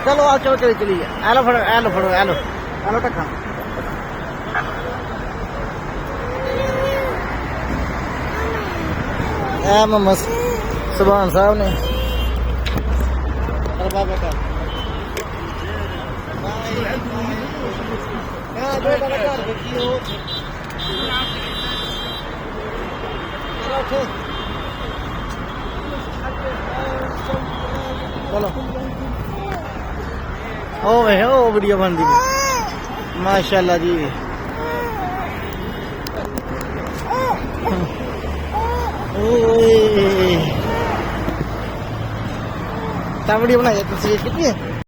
चलो आओ चलो चलो चलिए एलो फड़ो एलो फड़ो एलो एलो टक्का मोहम्मद सुभान साहब ने चलो ओ वीडियो बनती माशाल्लाह जी वीडियो बनाई तस्वीर कितनी है